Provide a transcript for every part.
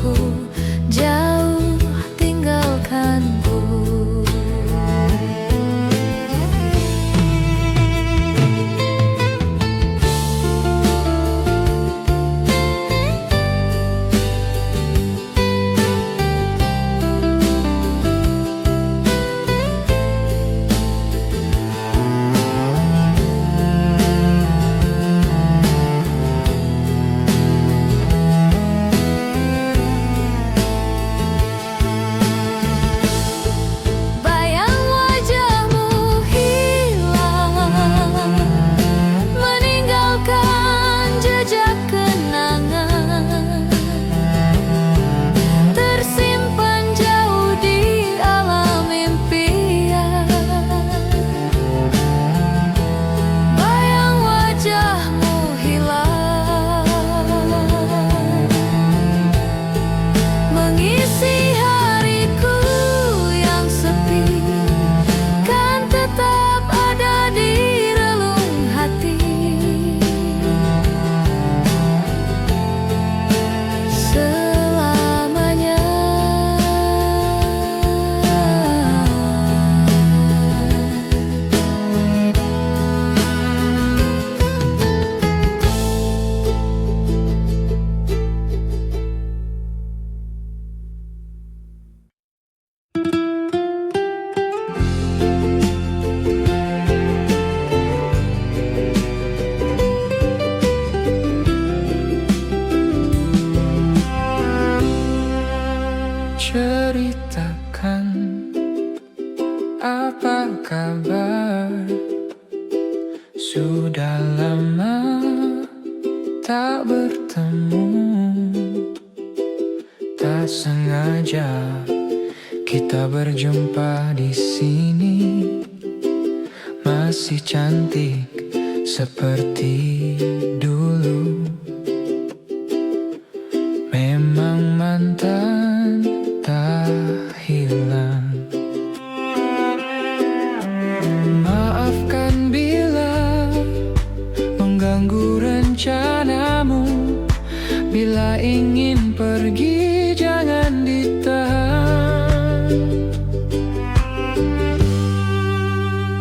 aku jauh tinggalkanku. Ceritakan apa kabar. Sudah lama tak bertemu. Tak sengaja kita berjumpa di sini. Masih cantik seperti dulu. Memang mantan tak hilang. Maafkan bila mengganggu rencanamu. Bila ingin pergi jangan ditahan.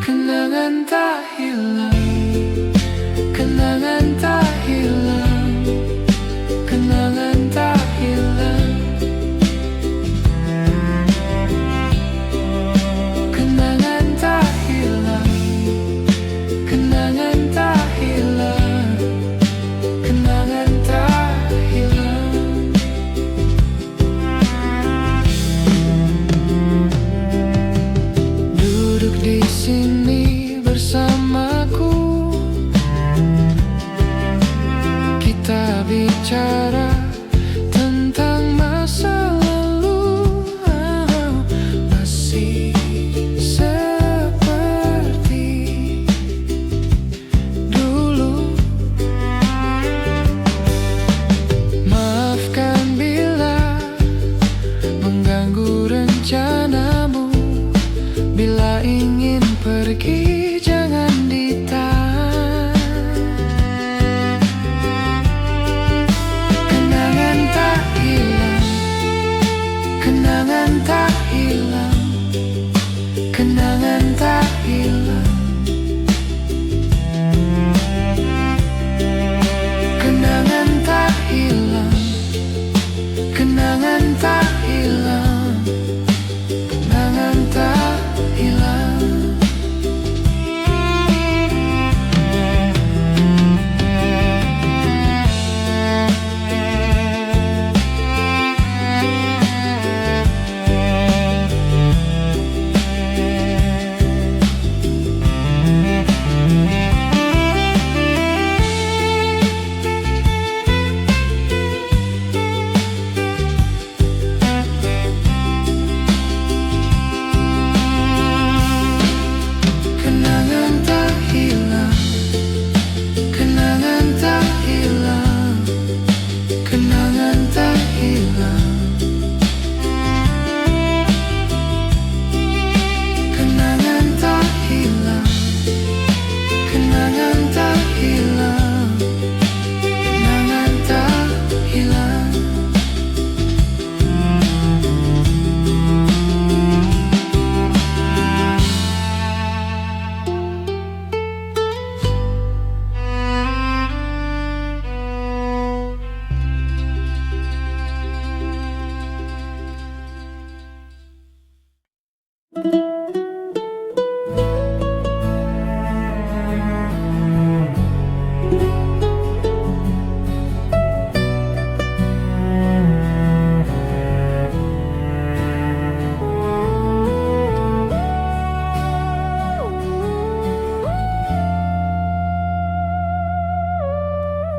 Kenangan tak hilang. Kenangan tak hilang. Kenangan tak hilang. Kenangan tak hilang. Kenangan tak hilang. Kenangan tak hilang. Duduk di sini bersamaku.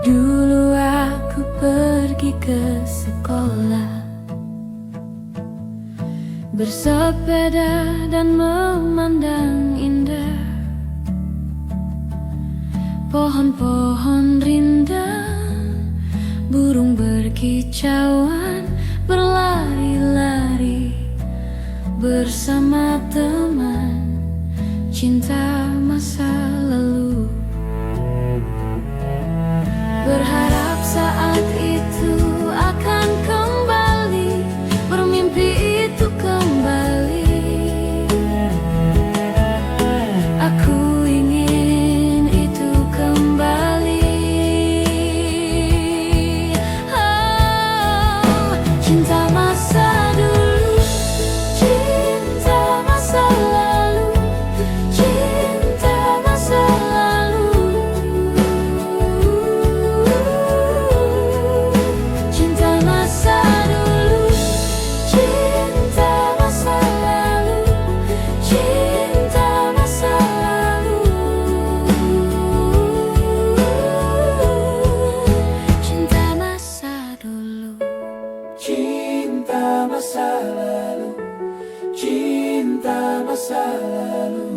Dulu aku pergi ke sekolah, bersepeda dan memandang indah pohon-pohon rindang, burung berkicauan, berlari-lari bersama teman, cinta masa lalu. Berharap saat itu akan kembali, bermimpi itu kembali. Aku ingin itu kembali. Oh, cinta masa dulu, cinta masa lalu, cinta masa lalu. Cinta masa dulu, cinta masa lalu, cinta masa lalu. Cinta masa dulu, Cinta masa lalu, cinta masa lalu.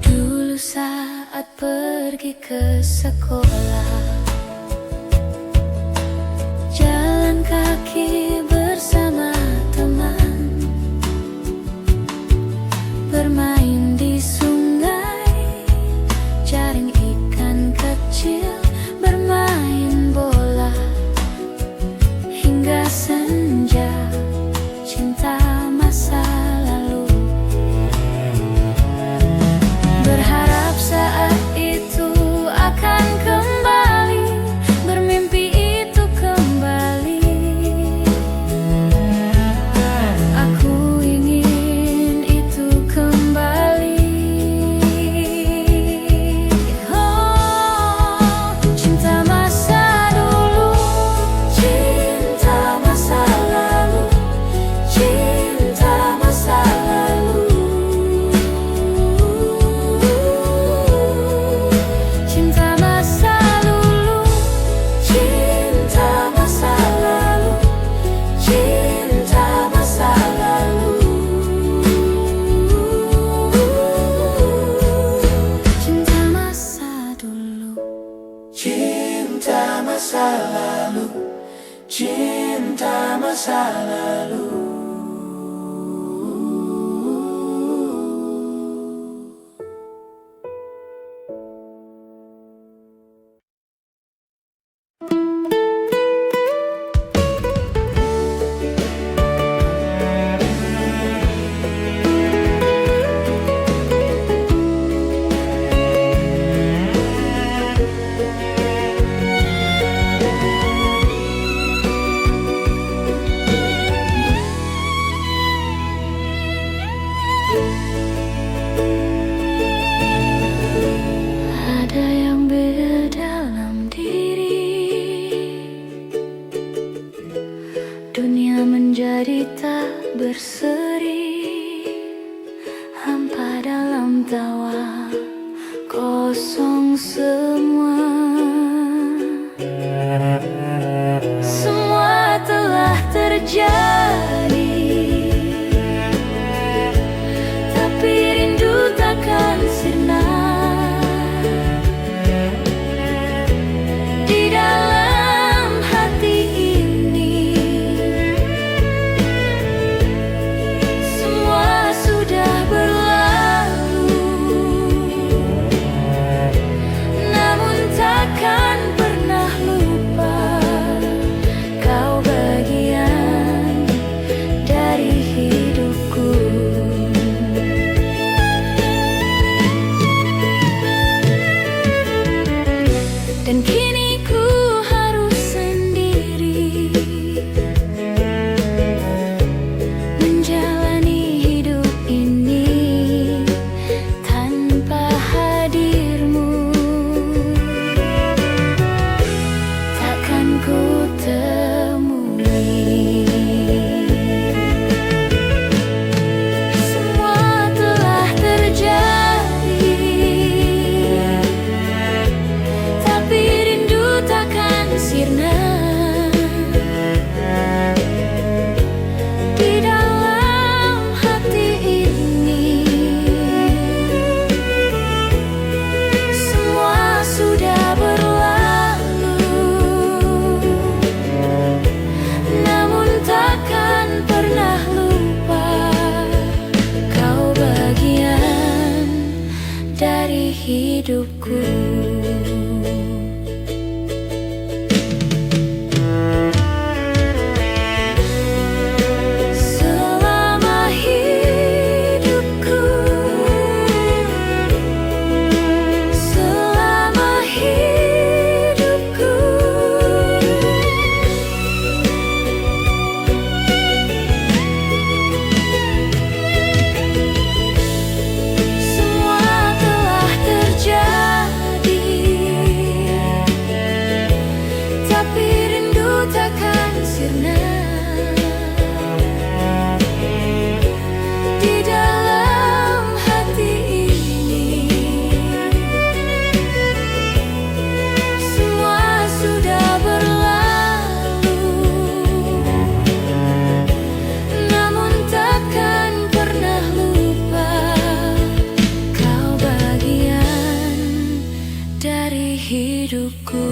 dulu saat pergi ke sekolah, jalan kaki bersama teman, bermain di sungai, jaring ikan kecil, bermain bola hingga senja. Cinta masa lalu. Berharap saat itu akan kembali, bermimpi itu kembali. Aku ingin itu kembali. Oh, cinta masa dulu, cinta masa lalu, cinta masa lalu. Cinta masa dulu, cinta masa lalu, cinta masa lalu. Cinta masa dulu, Cinta masa lalu, cinta masa lalu. ada yang berdalam diri, dunia menjadi tak berseri, hampa dalam tawa, kosong semua. Semua telah terjadi, hidupku. Selama hidupku, selama hidupku, semua telah terjadi, tapi rindu takkan sirna di dalam hati ini. Semua sudah berlalu, namun takkan pernah lupa kau bagian dari hidupku.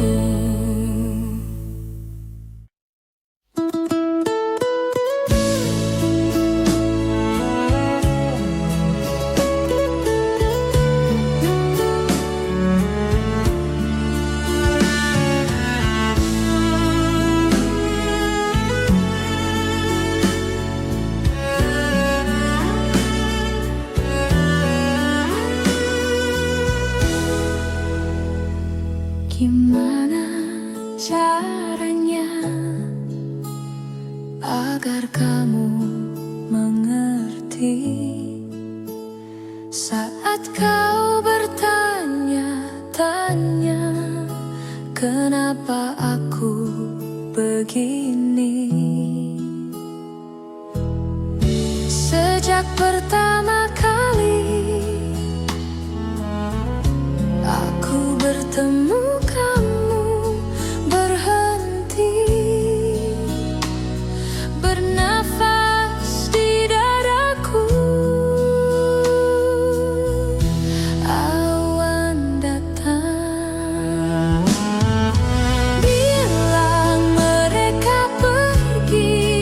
Gimana caranya agar kamu mengerti saat kau bertanya-tanya kenapa aku begini? Sejak pertama kali aku bertemu kamu, berhenti bernafas di dadaku. Awan datang, bilang mereka pergi.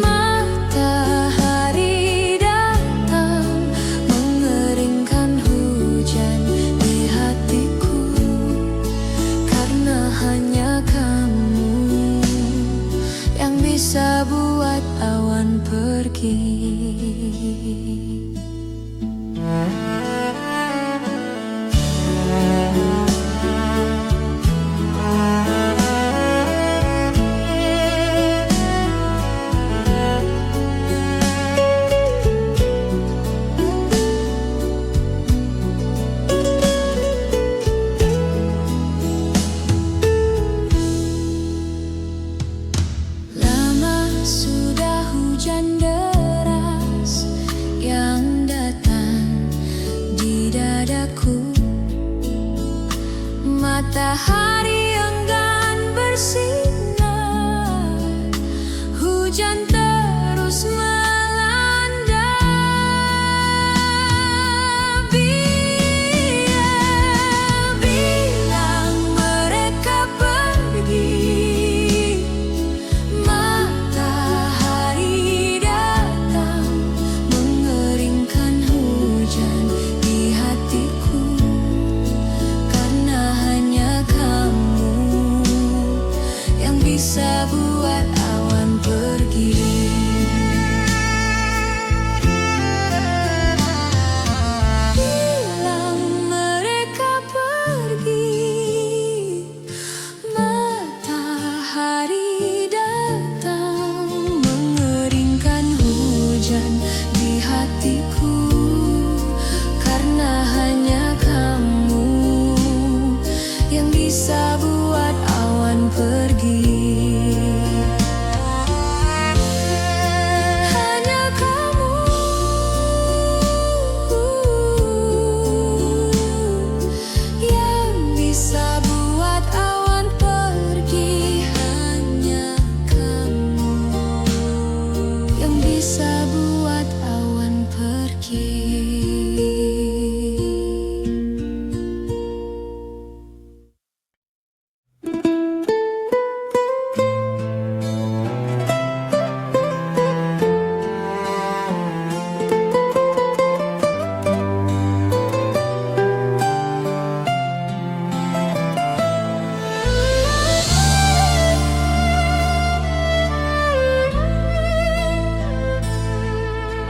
Matahari datang, mengeringkan hujan di hatiku, karena hanya kamu yang bisa buat awan pergi. Lama sudah hujan deras yang datang di dadaku. Matahari enggan bersinar, hujan terus melanda. Bilang mereka pergi. Matahari datang, mengeringkan hujan di hatiku, karena hanya kamu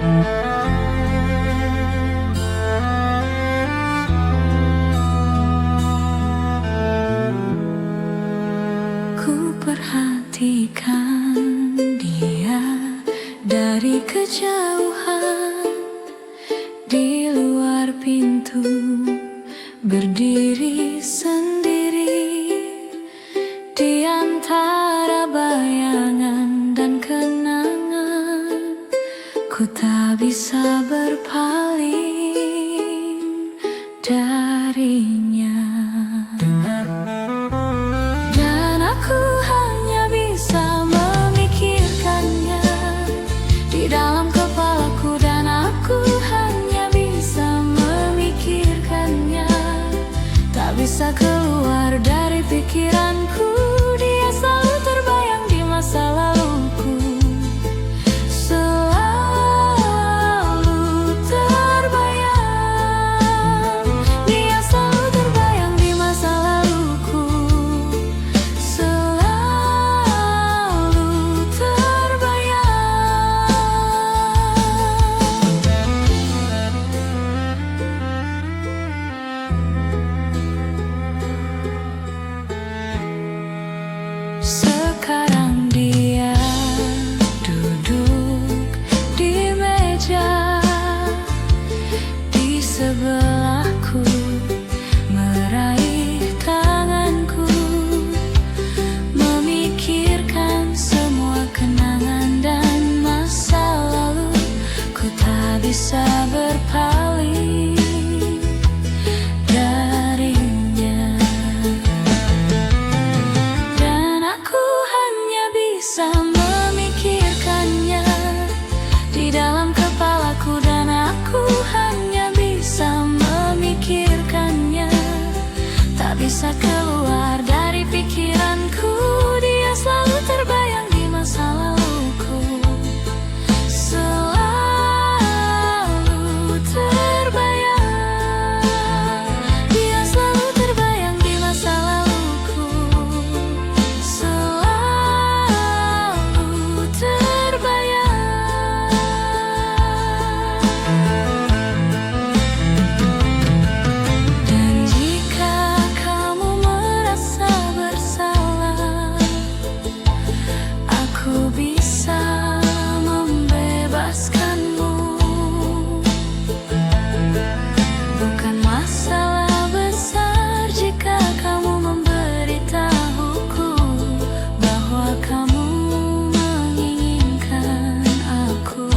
Ku perhatikan dia dari kejauhan, di luar pintu berdiri sendiri, di antara bayangan dan kenangan. Ku tak bisa berpaling darinya. Dan aku hanya bisa memikirkannya di dalam kepalaku, dan aku hanya bisa memikirkannya. Tak bisa keluar dari pikiranku, dia selalu terbayang di masa laluku. Selalu terbayang, dia selalu terbayang di masa laluku. Selalu terbayang. Sekarang dia duduk di meja di sebelahku, meraih tanganku, memikirkan semua kenangan dan masa lalu. Ku tak bisa berpaling darinya. Dan aku hanya bisa memikirkannya di dalam kepalaku, dan aku hanya bisa memikirkannya. Tak bisa keluar dari pikiranku, dia selalu terbayang di masa laluku. Selalu terbayang, dia selalu terbayang di masa laluku. Selalu terbayang. Dan jika kamu merasa bersalah, aku bisa membebaskanmu. Bukan masalah besar jika kamu memberitahuku bahwa kamu menginginkan aku.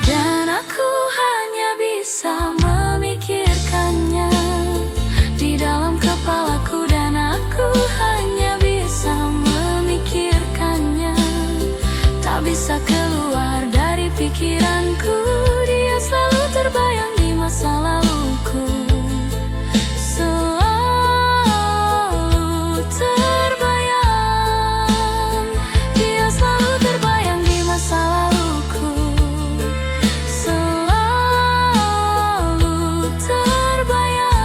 Dan aku hanya bisa memikirkannya di dalam kepalaku, dan aku hanya bisa memikirkannya. Tak bisa keluar dari pikiranku, dia selalu terbayang di masa laluku. Selalu terbayang, dia selalu terbayang di masa laluku. Selalu terbayang.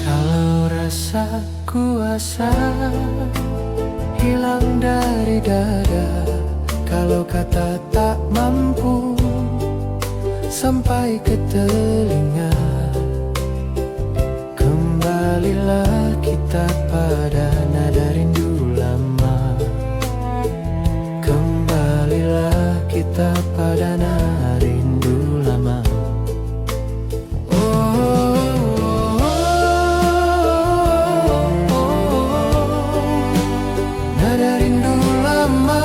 Kalau rasa kuasa hilang dari dada, kalau kata tak mampu sampai ke telinga, kembalilah kita pada nada rindu lama. Kembalilah kita pada nada rindu lama. Nada rindu lama.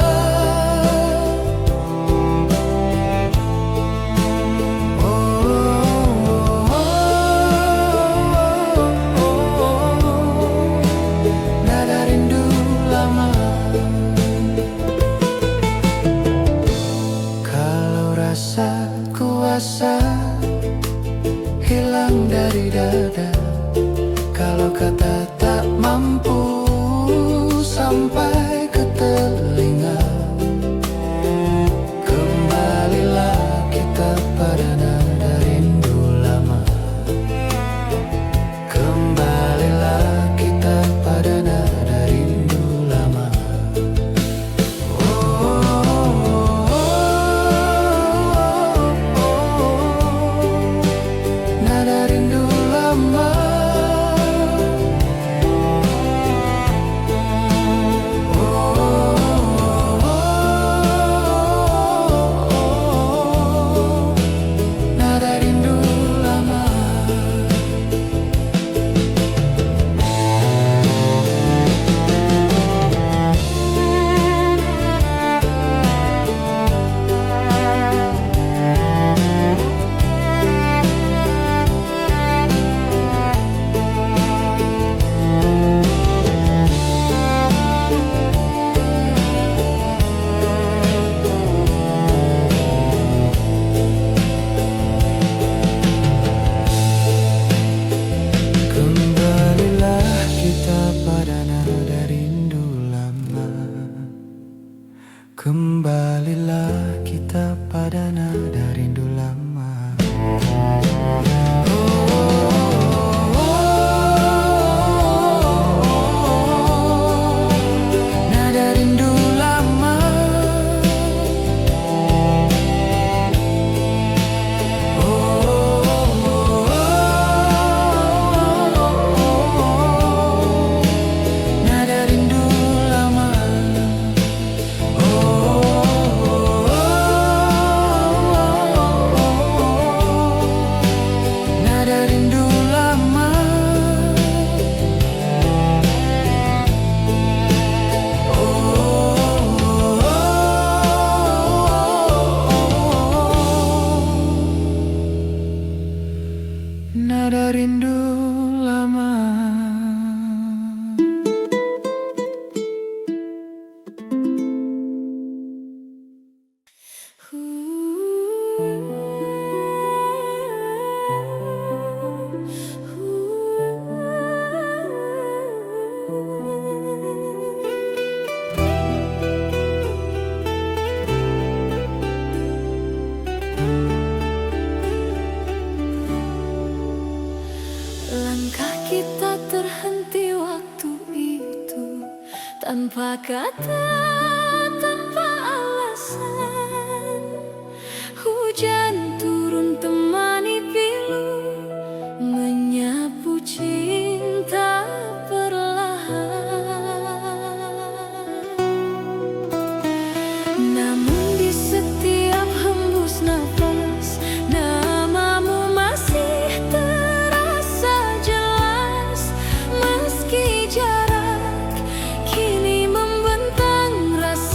Kembalilah kita pada nada rindu lama. Nada rindu lama. Nada rindu lama. Nada rindu lama. Nada rindu lama. Langkah kita terhenti waktu itu, tanpa kata, tanpa alasan. Hujan turun temani pilu, menyapu cinta perlahan. Namun di setiap hembus nafas, namamu masih terasa jelas. Meski jarak kini membentang, rasa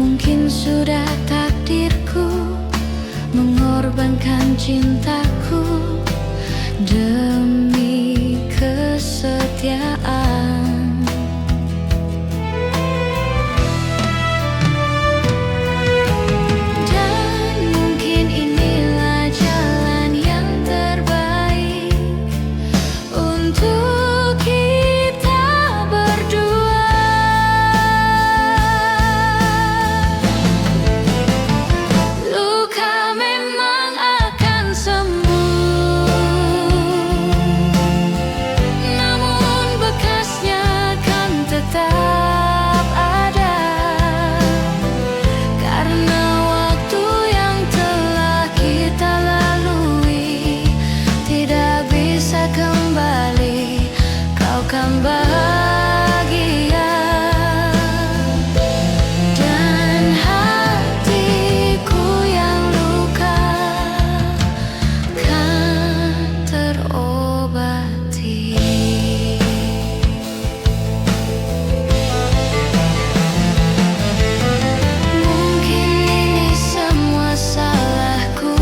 Mungkin sudah takdirku mengorbankan cintaku demi kesetiaan. Dan mungkin inilah jalan yang terbaik untuk kita berdua. Luka memang akan sembuh, namun bekasnya kan tetap ada, karena waktu yang telah kita lalui tidak bisa kembali. Kau kan bahagia dan hatiku yang luka kan terobati. Mungkin ini semua salahku,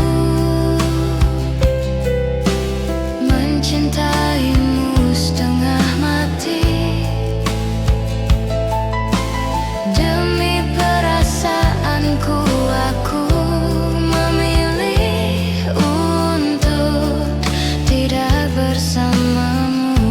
mencintaimu setengah mati. Demi perasaanku aku memilih untuk tidak bersamamu.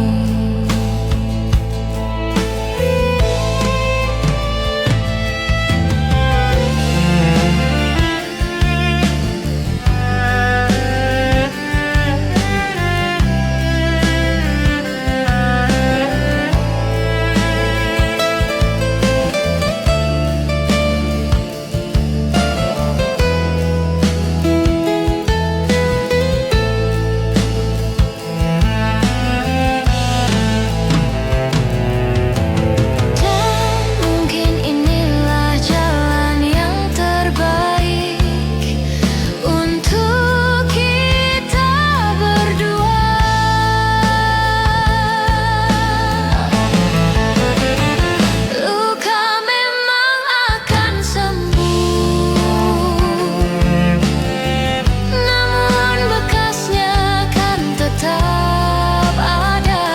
Dan mungkin inilah jalan yang terbaik untuk kita berdua. Luka memang akan sembuh, namun bekasnya kan tetap ada,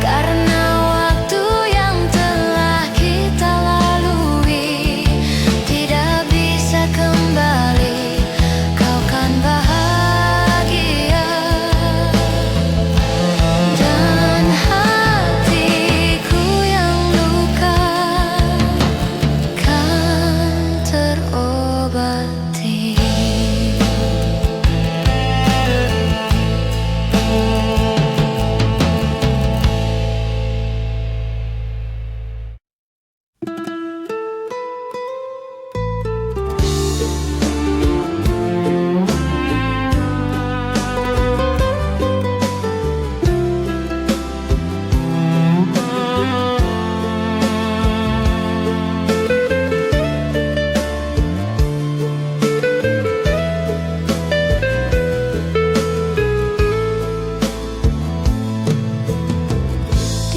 karena waktu yang telah kita lalui tidak bisa kembali. Kau kan bahagia dan hatiku yang luka kan terobati.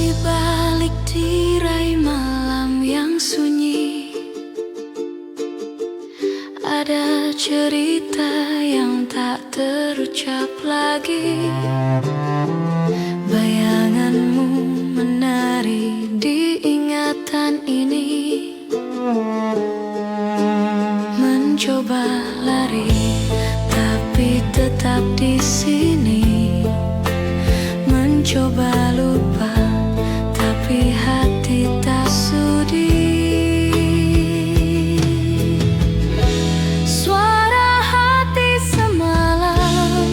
Di balik tirai malam yang sunyi, ada cerita yang tak terucap lagi. Bayanganmu menari di ingatan ini, mencoba lari tapi tetap di sini, mencoba lupa tapi hati tak sudi. Suara hati semalam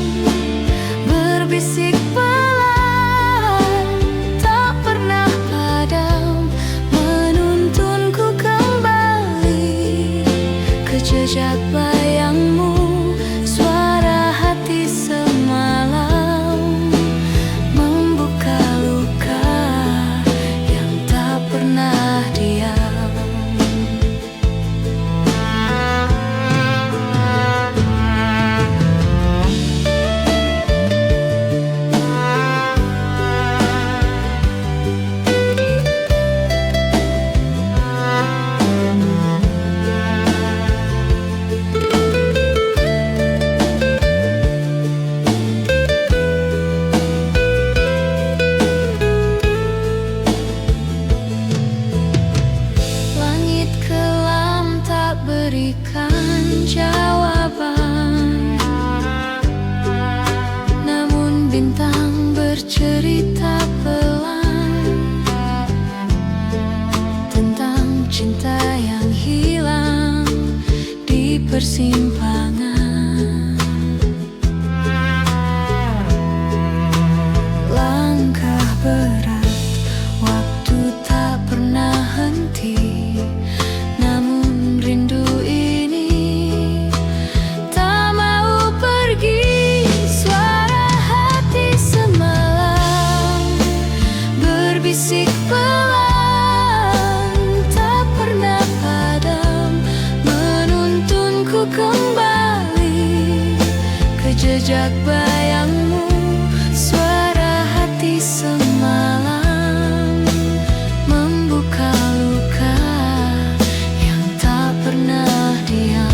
berbisik pelan, tak pernah padam, menuntunku kembali ke jejak bayangmu. Suara hati semalam membuka luka yang tak pernah diam. memberikan jawaban. Namun bintang bercerita pelan tentang cinta yang hilang di persimpangan. Langkah berat, waktu tak pernah henti. Namun rindu ini tak mau pergi. Suara hati semalam berbisik pelan, tak pernah padam, menuntunku kembali ke jejak bayangmu. Suara hati semalam membuka luka yang tak pernah diam.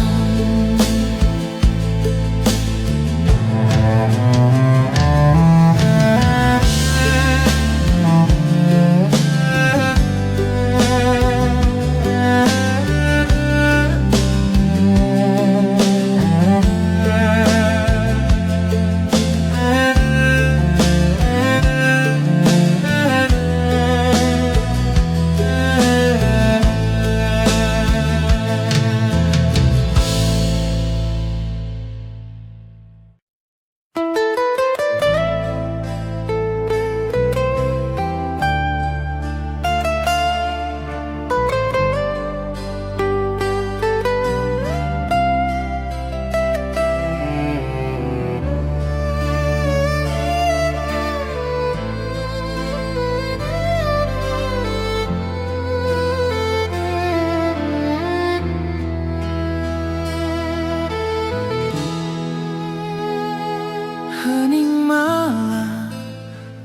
Hening malam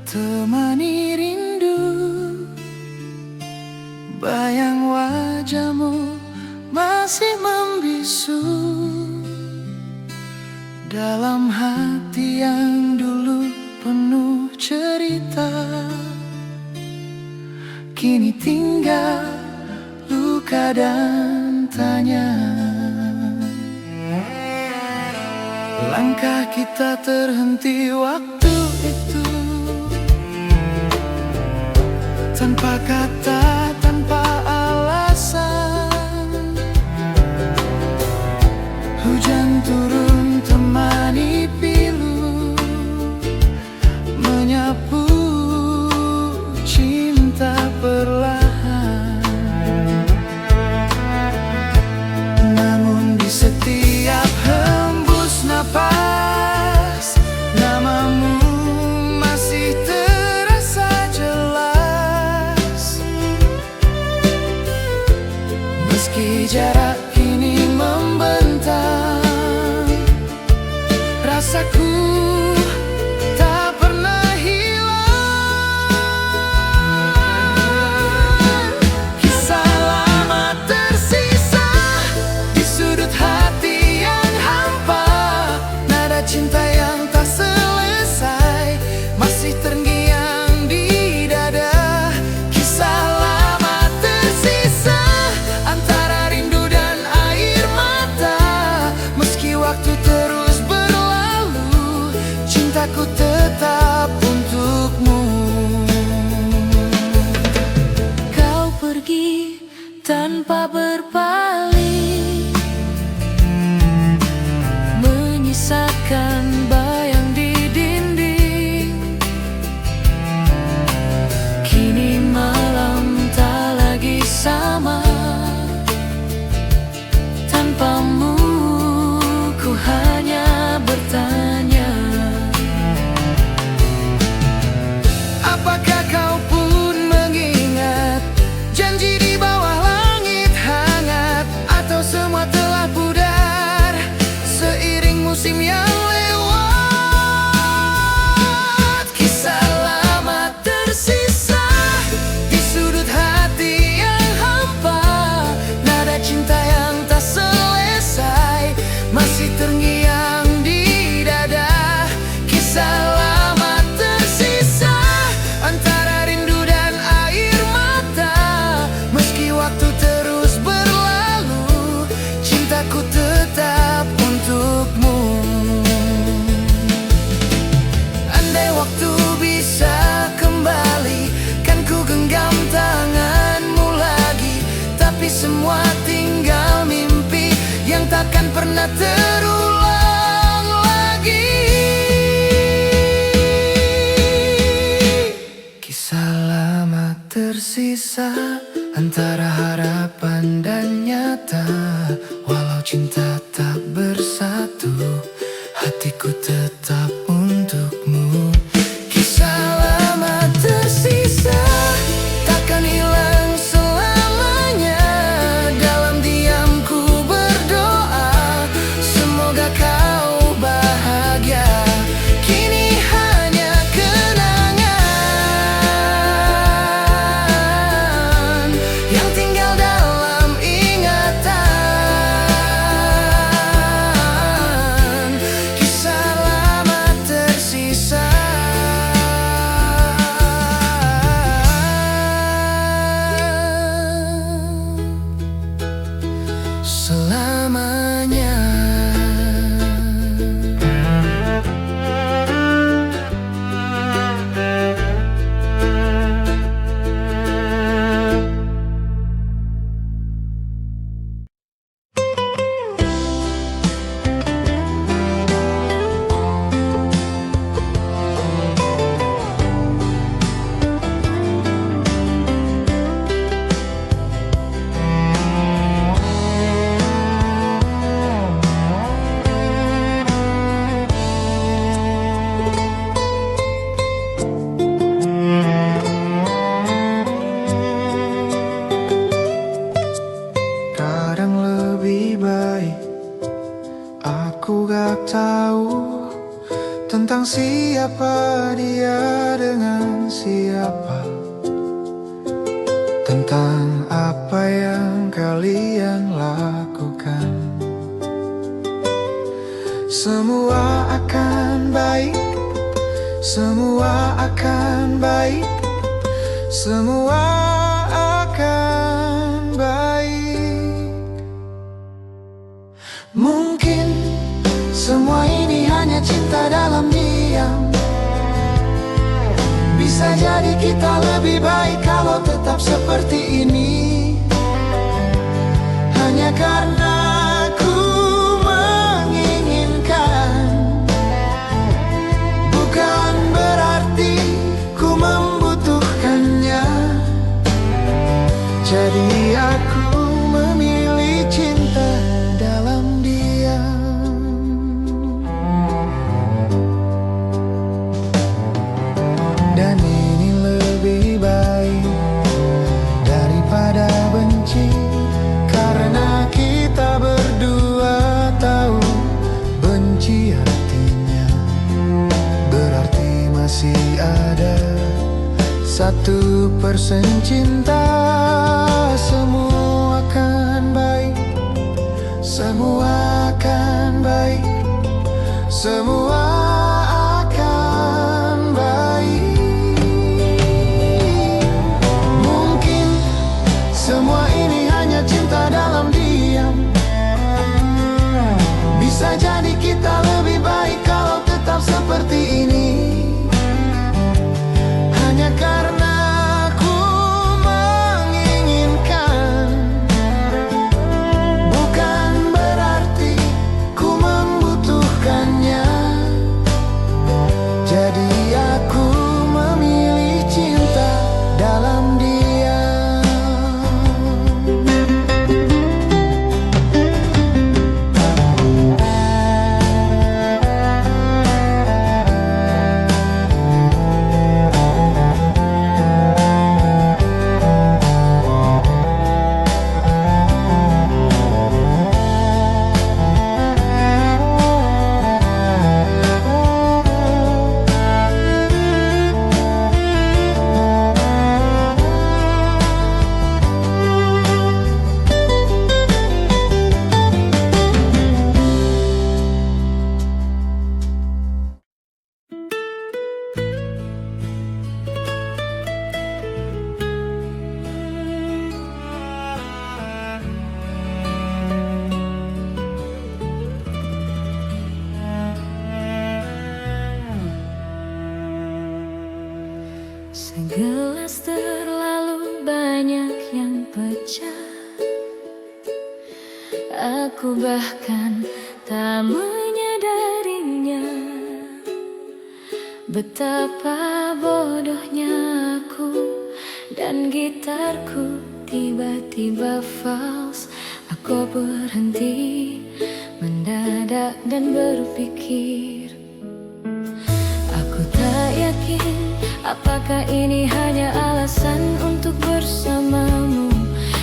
temani rindu, bayang wajahmu masih membisu dalam hati yang dulu penuh cerita. Kini tinggal luka dan tanya. Langkah kita terhenti waktu itu, tanpa kata, tanpa alasan. Hujan turun temani pilu, menyapu cinta perlahan. Namun di setiap hembus napas, namamu masih terasa jelas. Meski jarak kini membentang, rasaku tak pernah hilang. Kisah lama tersisa di sudut hati yang hampa. Nada cinta yang tak selesai masih terngiang di dada. Kisah lama tersisa antara rindu dan air mata. Meski waktu terus berlalu, semua tinggal mimpi yang takkan pernah terulang lagi. Kisah lama tersisa antara harapan dan nyata. Walau cinta tak bersatu, hatiku tetap untukmu. Kisah lama tersisa takkan hilang selamanya. Dalam diamku berdoa, semoga kau bahagia. Kini hanya kenangan yang tinggal dalam ingatan. Kisah lama tersisa selamanya. Kadang lebih baik aku gak tahu tentang siapa dia dengan siapa, tentang apa yang kalian lakukan. Semua akan baik, semua akan baik, semua akan baik. Mungkin semua ini hanya cinta dalam diam. Bisa jadi kita lebih baik kalau tetap seperti ini. Hanya karena ku menginginkan, bukan berarti ku membutuhkannya. Jadi aku memilih cinta dalam diam. Dan ini lebih baik daripada benci, karena kita berdua tahu benci artinya berarti masih ada 1% cinta. Semua akan baik, semua akan baik, semua akan baik. Mungkin semua ini hanya cinta dalam diam. Bisa jadi kita lebih baik kalau tetap seperti ini. Hanya karena ku menginginkan, bukan berarti ku membutuhkannya. Aku bahkan tak menyadarinya, betapa bodohnya aku. Dan gitarku tiba-tiba fals. Aku berhenti mendadak dan berpikir, aku tak yakin apakah ini hanya alasan untuk bersamamu.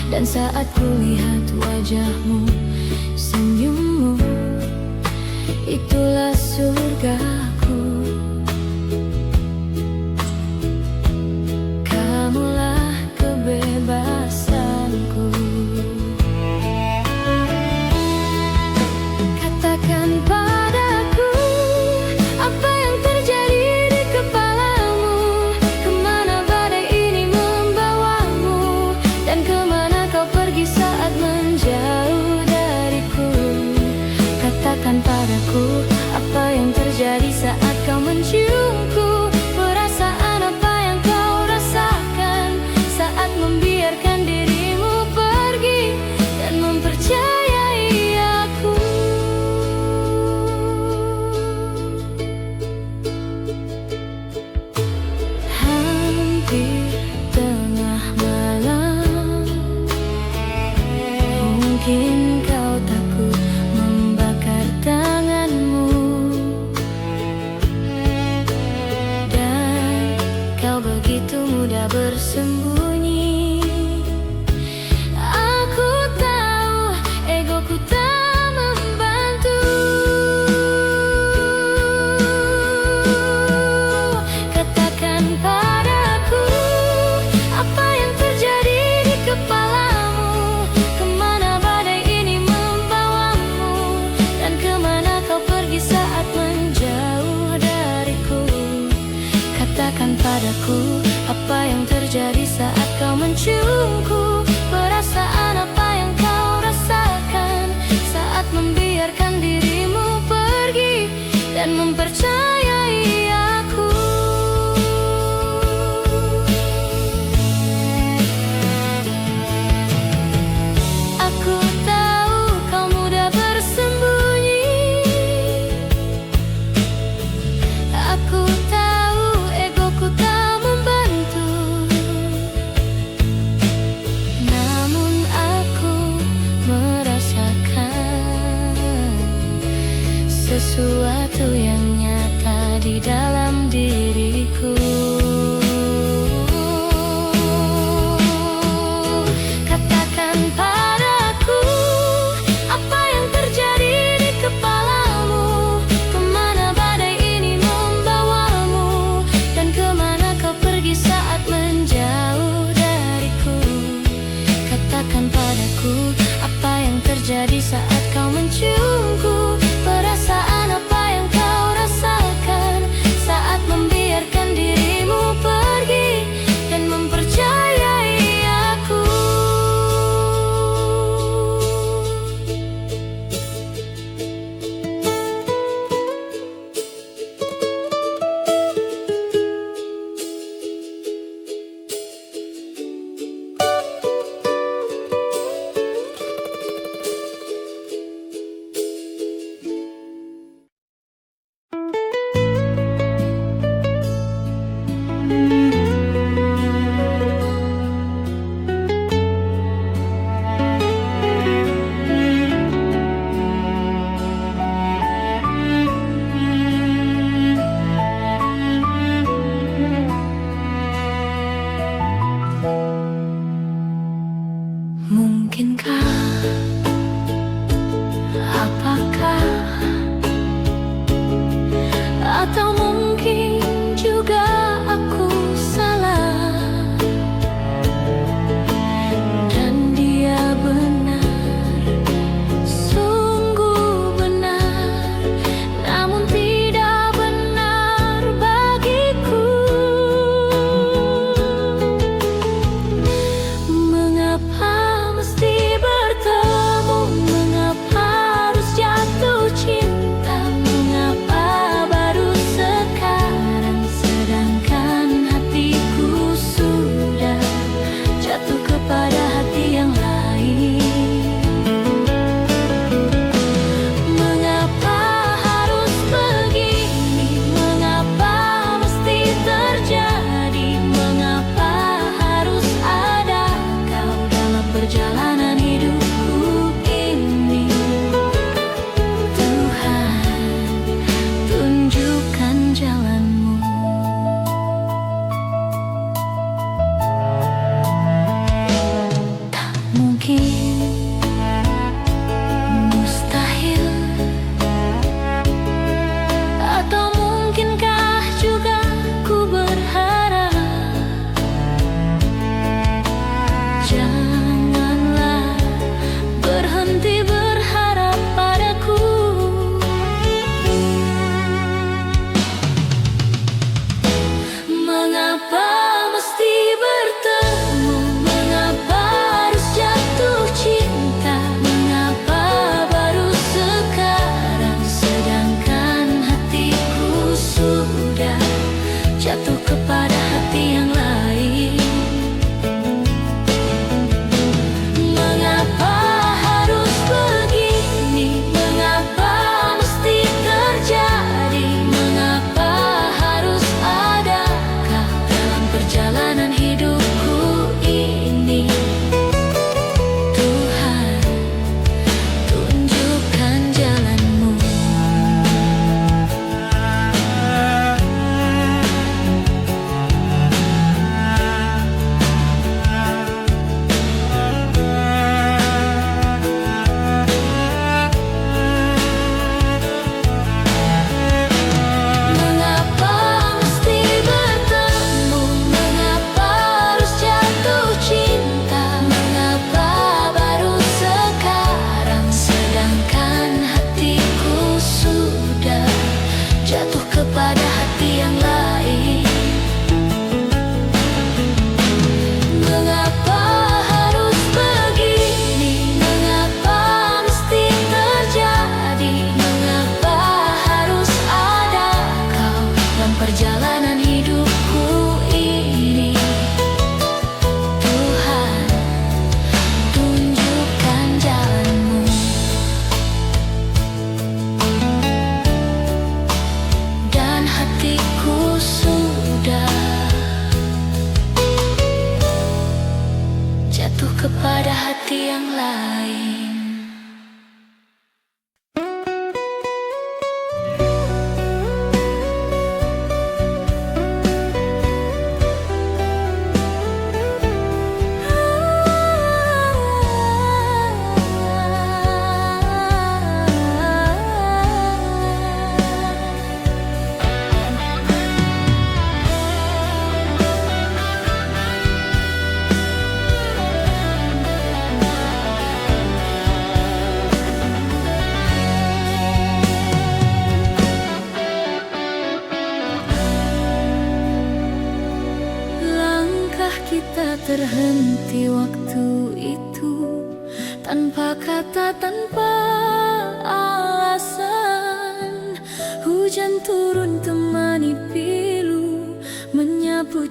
Dan saat kulihat wajahmu, senyummu, itulah surgaku. Kamulah kebebasanku. Katakan padaku, apa yang terjadi di kepalamu? Kemana badai ini membawamu? Dan kemana kau pergi saat menjauh dariku? Katakan padaku, apa yang terjadi saat kau menciumku? Perasaan apa yang kau rasakan saat membiarkan dirimu pergi dan mempercayai aku? Hampir tengah malam, mungkin kau takut membakar tanganmu, dan kau begitu mudah bersembunyi. Aku tahu egoku tak membantu. Katakan padaku, apa yang terjadi di kepalamu? Kemana badai ini membawamu? Dan kemana kau pergi saat menjauh dariku? Katakan padaku, apa yang terjadi saat kau menciumku? Perasaan apa yang kau rasakan saat membiarkan dirimu pergi dan mempercayai aku? Aku tahu kau mudah bersembunyi. Aku tahu egoku tak membantu. Namun aku merasakan sesuatu yang nyata di dalam diriku. Katakan padaku, apa yang terjadi di kepalamu? Kemana badai ini membawamu? Dan kemana kau pergi saat menjauh dariku? Katakan padaku, apa yang terjadi saat kau menciumku? Perasaan apa yang kau rasakan saat membiarkan dirimu pergi dan mempercayai aku?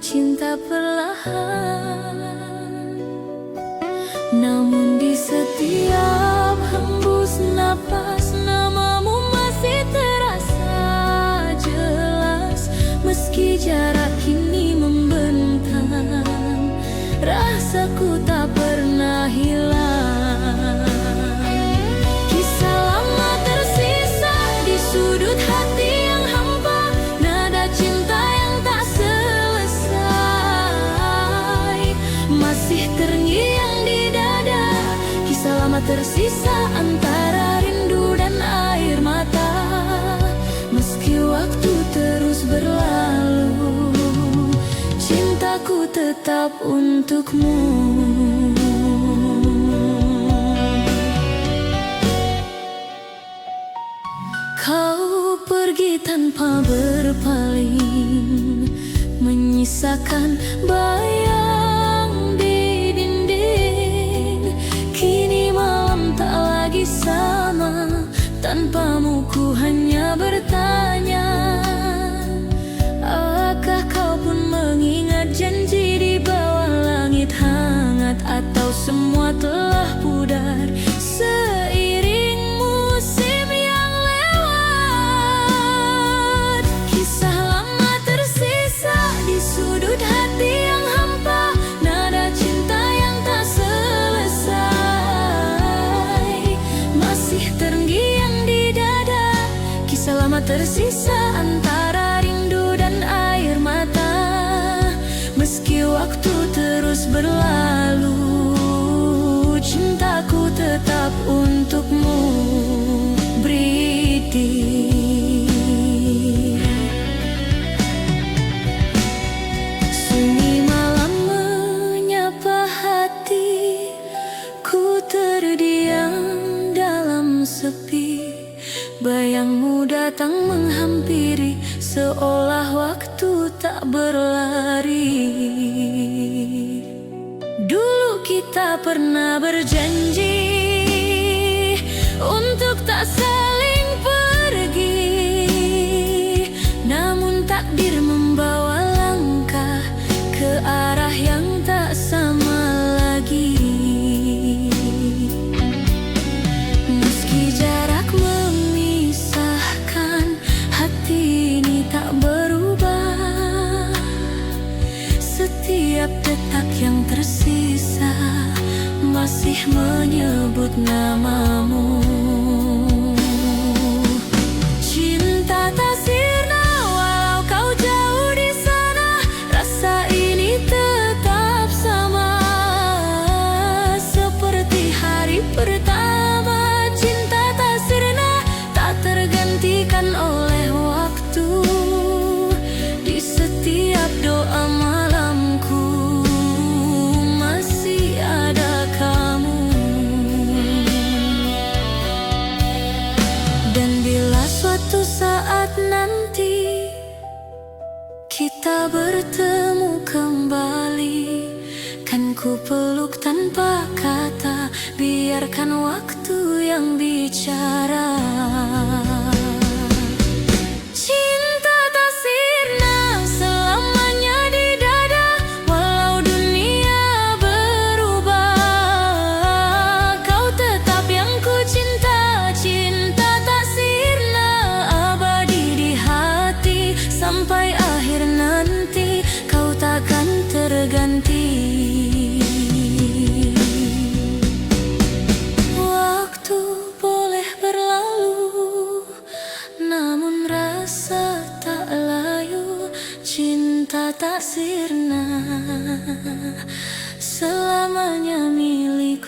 cinta perlahan. Namun di setiap hembus napas, namamu masih terasa jelas. Meski jarak kini membentang, rasaku tak pernah hilang. Kisah lama tersisa di sudut hati yang hampa, nada cinta yang tak selesai masih terngiang di dada. Kisah lama tersisa antara rindu dan air mata. Meski waktu terus berlalu, cintaku tetap untukmu. Kau pergi tanpa berpaling, menyisakan bayang di dinding. Kini malam tak lagi sama, tanpamu ku hanya bertanya. Apakah kau pun mengingat janji di bawah langit hangat, atau semua telah pudar seiring musim yang lewat? Kisah lama tersisa di sudut hati yang hampa, nada cinta yang tak selesai masih terngiang di dada. Kisah lama tersisa antara rindu dan air mata. Meski waktu terus berlalu, cintaku tetap untukmu. Bridi. Sunyi malam menyapa hati, ku terdiam dalam sepi. Bayangmu datang menghampiri, seolah waktu tak berlari. Dulu kita pernah berjanji untuk tak saling pergi, namun takdir membawa langkah ke arah yang tak sama lagi. Meski jarak memisahkan, hati ini tak berubah. Setiap detak yang tersisa masih menyebut namamu. Cinta tak sirna walau kau jauh di sana, rasa ini tetap sama seperti hari pertama. Cinta tak sirna, tak tergantikan oleh waktu. Di setiap doa malamku masih ada kamu. Dan bila suatu saat nanti kita bertemu kembali, kan ku peluk tanpa kata, biarkan waktu yang bicara. Cinta tak sirna selamanya di dada, walau dunia berubah. Kau tetap yang ku cinta, cinta tak sirna abadi di hati. Sampai akhir nanti kau takkan terganti. Waktu boleh berlalu, namun rasa tak layu. Cinta tak sirna selamanya milikku.